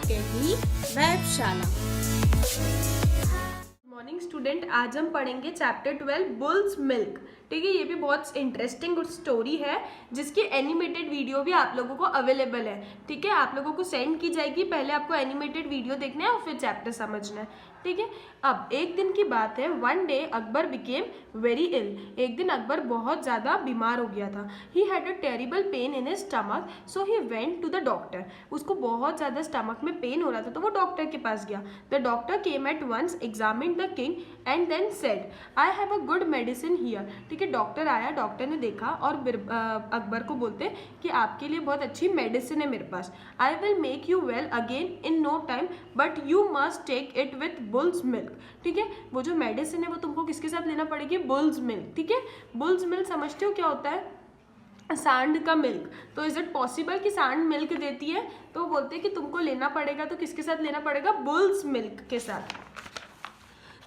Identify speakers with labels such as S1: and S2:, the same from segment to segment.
S1: Academy वेबशाला।
S2: Morning student, आज हम पढ़ेंगे चैप्टर 12 बुल्स मिल्क। ठीक है, ये भी बहुत इंटरेस्टिंग स्टोरी है जिसकी एनिमेटेड वीडियो भी आप लोगों को अवेलेबल है। ठीक है, आप लोगों को सेंड की जाएगी। पहले आपको एनिमेटेड वीडियो देखना है और फिर चैप्टर समझना है। ठीक है, अब एक दिन की बात है। One day Akbar became very ill. एक दिन अकबर बहुत ज़्यादा बीमार हो गया था। He had a terrible pain in his stomach, so he went to the doctor. उसको बहुत ज़्यादा स्टमक में पेन हो रहा था तो वो डॉक्टर के पास गया। The doctor came at once, examined the king and then said, I have a good medicine here. ठीक है, डॉक्टर आया, डॉक्टर ने देखा और अकबर को बोलते कि आपके लिए बहुत अच्छी मेडिसिन है मेरे पास। I will make you well again in no time, but you must take it with bull's milk. ठीक है, वो जो मेडिसिन है वो तुमको किसके साथ लेना पड़ेगी? Bulls milk. ठीक है, बुल्स मिल्क समझते हो क्या होता है? सांड का मिल्क। तो इज इट पॉसिबल कि सांड मिल्क देती है? तो वो बोलते हैं कि तुमको लेना पड़ेगा, तो किसके साथ लेना पड़ेगा? बुल्स मिल्क के साथ।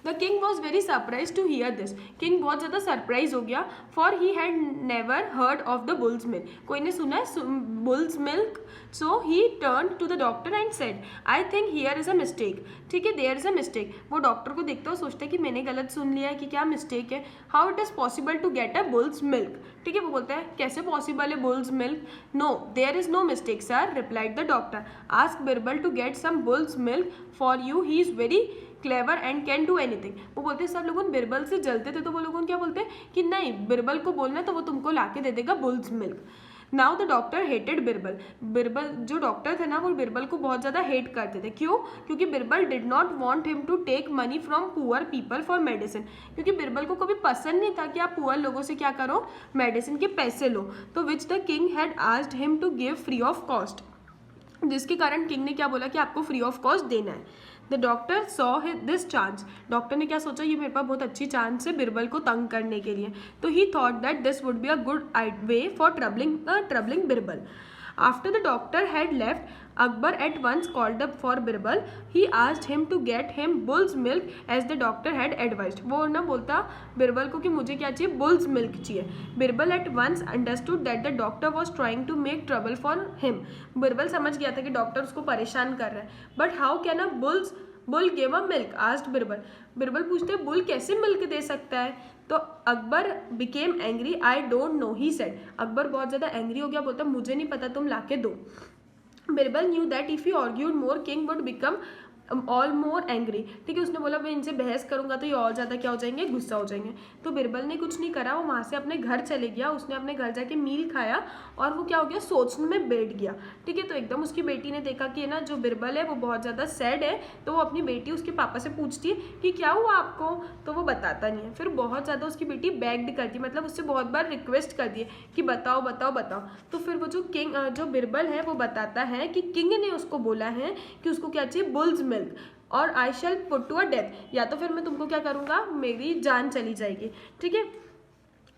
S2: The king was very surprise to hear this. King बहुत ज़्यादा सरप्राइज हो गया, for he had never heard of the bull's milk. कोई ने सुना है bull's milk? So he turn to the doctor and said, I think here is a mistake. ठीक है, देयर इज़ अ मिस्टेक। वो डॉक्टर को देखता है, सोचता है कि मैंने गलत सुन लिया है, कि क्या मिस्टेक है। How it is possible to get a bull's milk? ठीक है, वो बोलता है कैसे पॉसिबल है bull's milk? No, there is no mistake sir, replied the doctor. Ask Birbal to get some bull's milk for you, he is very clever and can do anything. वो बोलते हैं सब लोग बिरबल से जलते थे, तो वो लोग क्या बोलते हैं कि नहीं, बिरबल को बोलना तो वो तुमको लाके दे देगा bulls milk. Now the doctor hated Birbal. Birbal जो डॉक्टर थे ना, वो बिरबल को बहुत ज़्यादा हेट करते थे। क्यों? क्योंकि Birbal did not want him to take money from poor people for medicine. क्योंकि बिरबल को कभी पसंद नहीं था कि आप पुअर लोगों से क्या करो, मेडिसिन के पैसे लो। तो which the king had asked him to give free of cost, जिसके कारण किंग ने क्या बोला कि आपको फ्री ऑफ कॉस्ट देना है। The doctor saw this chance. Doctor ने क्या सोचा, ये मेरे पास बहुत अच्छी चांस है बिरबल को तंग करने के लिए। तो ही thought that this would be a good way for troubling Birbal. After the doctor had left, Akbar at once called up for Birbal. He asked him to get him bull's milk as the doctor had advised. वो ना बोलता बिरबल को कि मुझे क्या चाहिए? Bulls milk चाहिए। Birbal at once understood that the doctor was trying to make trouble for him. Birbal समझ गया था कि डॉक्टर उसको परेशान कर रहा है। But how can a bull give a milk? Asked Birbal. Birbal पूछते बुल कैसे मिल्क दे सकता है? तो Akbar became angry, I don't know, he said. Akbar बहुत ज़्यादा एंग्री हो गया, बोलता मुझे नहीं पता, तुम लाके दो। Birbal knew that if he argued more king would become all more angry. ठीक है, उसने बोला मैं इनसे बहस करूंगा तो ये और ज़्यादा क्या हो जाएंगे? गुस्सा हो जाएंगे। तो बिरबल ने कुछ नहीं करा, वो वहाँ से अपने घर चले गया। उसने अपने घर जाके मील खाया और वो क्या हो गया? सोचने में बैठ गया। ठीक है, तो एकदम उसकी बेटी ने देखा कि ना जो बिरबल है वो बहुत ज़्यादा सैड है। तो वो अपनी बेटी उसके पापा से पूछती है कि क्या हुआ आपको? तो वो बताता नहीं है। फिर बहुत ज़्यादा उसकी बेटी बेग्ड करती है, मतलब उससे बहुत बार रिक्वेस्ट करती है कि बताओ बताओ बताओ। तो फिर वो जो बिरबल है वो बताता है कि किंग ने उसको बोला है कि उसको क्या चाहिए? बुल्स मिल्क, और आई शैल पुट टू अ डेथ, या तो फिर मैं तुमको क्या करूँगा? मेरी जान चली जाएगी। ठीक है,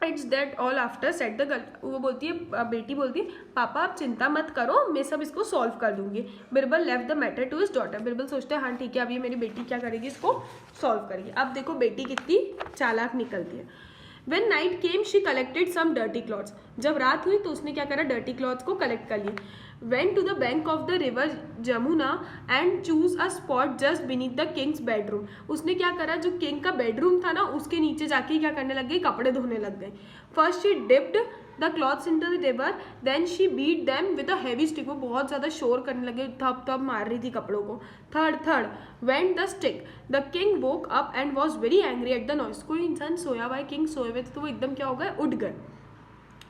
S2: it's that all after set the girl. वो बोलती है, बेटी बोलती है पापा आप चिंता मत करो, मैं सब इसको सॉल्व कर दूंगी। Birbal left the matter to his daughter. Birbal सोचते हैं हाँ ठीक है, अब ये मेरी बेटी क्या करेगी? इसको सॉल्व करेगी। अब देखो बेटी कितनी चालाक निकलती है। When night came, she collected some dirty cloths. जब रात हुई तो उसने क्या करा? dirty cloths को collect कर लिए। Went to the bank of the river Jamuna and chose a spot just beneath the king's bedroom. उसने क्या करा? जो king का bedroom था ना, उसके नीचे जाके क्या करने लग गई? कपड़े धोने लग गए। First she dipped the cloths into the river, then she beat them with a heavy stick. वो बहुत ज़्यादा शोर करने लगे, थप थप मार रही थी कपड़ों को। Third went the stick. The king woke up and was very angry at the noise. कोई इंसान सोया हुआ है, किंग सोए हुए थे, तो वो एकदम क्या हो गए? उठ गए।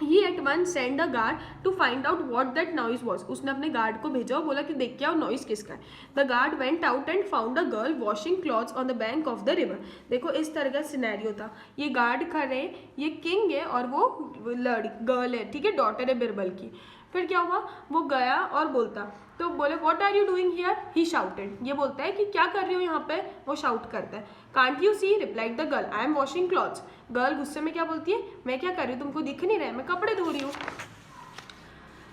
S2: He at once sent a guard to find out what that noise was. उसने अपने गार्ड को भेजा और बोला कि देख के आओ नॉइस किसका है। The guard went out and found a girl washing clothes on the bank of the river. देखो इस तरह का सिनेरियो था। ये गार्ड खड़े, ये किंग है और वो गर्ल है। ठीक है, डॉटर है बिरबल की। फिर क्या हुआ? वो गया और बोलता, तो बोले what are you doing here? He shouted. ये बोलता है कि क्या कर रही हो यहाँ पे? वो शाउट करता है। Can't you see? Replied the girl, I am washing clothes. Girl गुस्से में क्या बोलती है? मैं क्या कर रही हूँ? तुमको दिख नहीं रहा है? मैं कपड़े धो रही हूँ।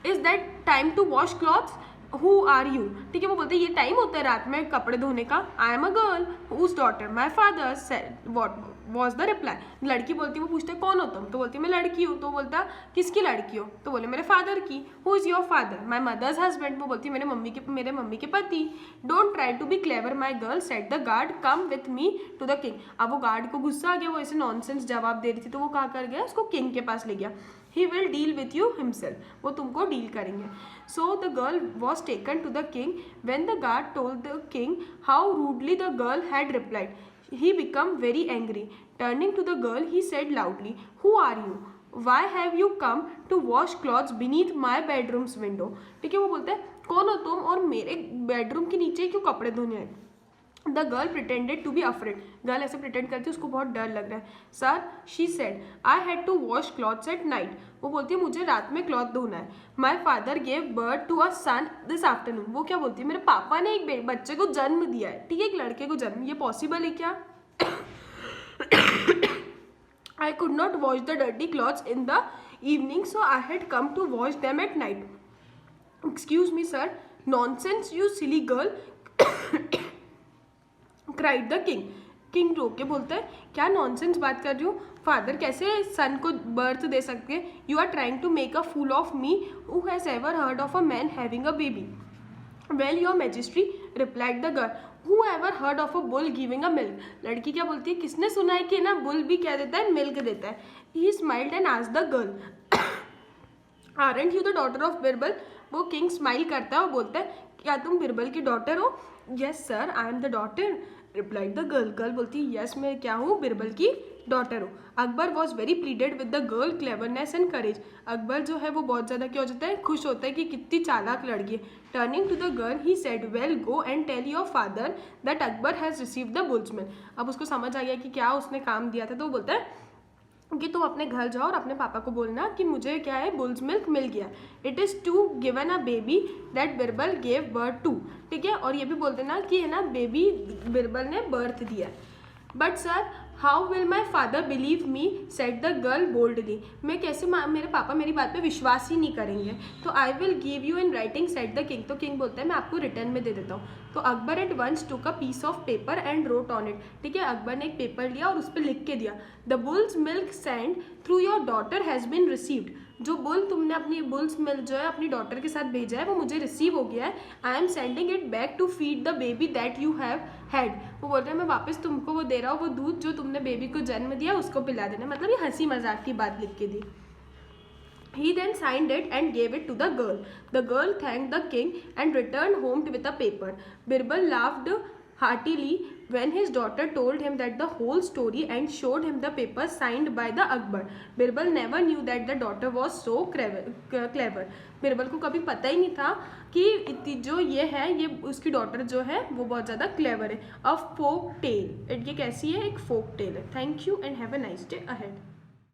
S2: Is that time to wash clothes? Who are you? ठीक है, वो बोलते हैं ये टाइम होता है रात में कपड़े धोने का। I am a girl whose daughter my father said what was the reply. लड़की बोलती, वो पूछते कौन हो तुम, तो बोलती मैं लड़की हूँ। तो बोलता किसकी लड़की हो, तो बोले मेरे फादर की। Who is your father, my mother's husband. वो बोलती मेरे मम्मी के पति। Don't try to be clever my girl, said the guard, come with me to the king. अब वो गार्ड को गुस्सा आ गया, वो ऐसे नॉनसेंस जवाब दे रही थी, तो वो कहा कर गया, उसको किंग के पास ले गया। He will deal with you himself, वो तुमको डील करेंगे। So the girl was taken to the king. When the guard told the king how rudely the girl had replied, he became very angry. Turning to the girl, he said loudly, "Who are you? Why have you come to wash clothes beneath my bedroom's window?" ठीक है, वो बोलते हैं कौन हो तुम और मेरे बेडरूम के नीचे क्यों कपड़े धोने आए। The girl pretended to be afraid, girl ऐसे प्रिटेंड करती है उसको बहुत डर लग रहा है। Sir, she said, I had to wash clothes at night, वो बोलती है मुझे रात में क्लॉथ धोना है। My father gave birth to a son this afternoon, वो क्या बोलती है मेरे पापा ने एक बच्चे को जन्म दिया है, ठीक है, एक लड़के को जन्म, ये पॉसिबल है क्या। I could not wash the dirty clothes in the evening, so I had come to wash them at night. Excuse me sir, nonsense you silly girl, cried the king. King रो के बोलता है क्या nonsense बात कर रही हो, father कैसे सन को बर्थ दे सकते हैं। You are trying to make a fool of me, who has ever heard of a man having a baby. Well your majesty, replied the girl, who ever heard of a bull giving a milk. लड़की क्या बोलती है किसने सुना है कि ना bull भी क्या देता है, मिल्क देता है। ही smiled and asked the girl, aren't you the daughter of Birbal. वो किंग स्माइल करता है और बोलता है क्या तुम बिरबल की डॉटर हो। Yes sir, I am the daughter, replied the girl. Girl बोलती है यस, मैं क्या हूँ, बिरबल की डॉटर हूँ। Akbar was very pleaded with the girl cleverness and courage. Akbar जो है वो बहुत ज़्यादा क्या हो जाता है, खुश होता है कि कितनी चालाक लड़की है। Turning to the girl he said, well go and tell your father that Akbar has received the bullsman. अब उसको समझ आ गया कि क्या उसने काम दिया था, तो वो बोलता है कि तुम अपने घर जाओ और अपने पापा को बोलना कि मुझे क्या है, बुल्स मिल्क मिल गया। It is to given a baby that Birbal gave birth to, ठीक है, और ये भी बोल देना कि है ना बेबी बिरबल ने बर्थ दिया। But sir, how will my father believe me, said the girl boldly. मैं कैसे, मेरे पापा मेरी बात पे विश्वास ही नहीं करेंगे। तो I will give you in writing, said the king. तो किंग बोलता है मैं आपको रिटर्न में दे देता हूँ। तो Akbar at once took a piece of paper and wrote on it, ठीक है, अकबर ने एक पेपर लिया और उस पर लिख के दिया, the bull's milk sent through your daughter has been received. जो बुल तुमने अपनी बुल्स मिल्क जो है अपनी डॉटर के साथ भेजा है वो मुझे रिसीव हो गया है। I am sending it back to feed the baby that you have had. वो बोल रहे हैं मैं वापस तुमको वो दे रहा हूँ, वो दूध जो तुमने बेबी को जन्म दिया उसको पिला देना। मतलब ये हंसी मजाक की बात लिख के दी। He then signed it and gave it to the girl. The girl thanked the king and returned home with a paper. Birbal laughed heartily when his daughter told him that the whole story and showed him the paper signed by the Akbar. Birbal never knew that the daughter was so clever. Birbal को कभी पता ही नहीं था कि जो ये है ये उसकी डॉटर जो है वो बहुत ज़्यादा क्लेवर है। अ फोक टेल, ये कैसी है, एक फोक टेल है। Thank you and have a nice day ahead.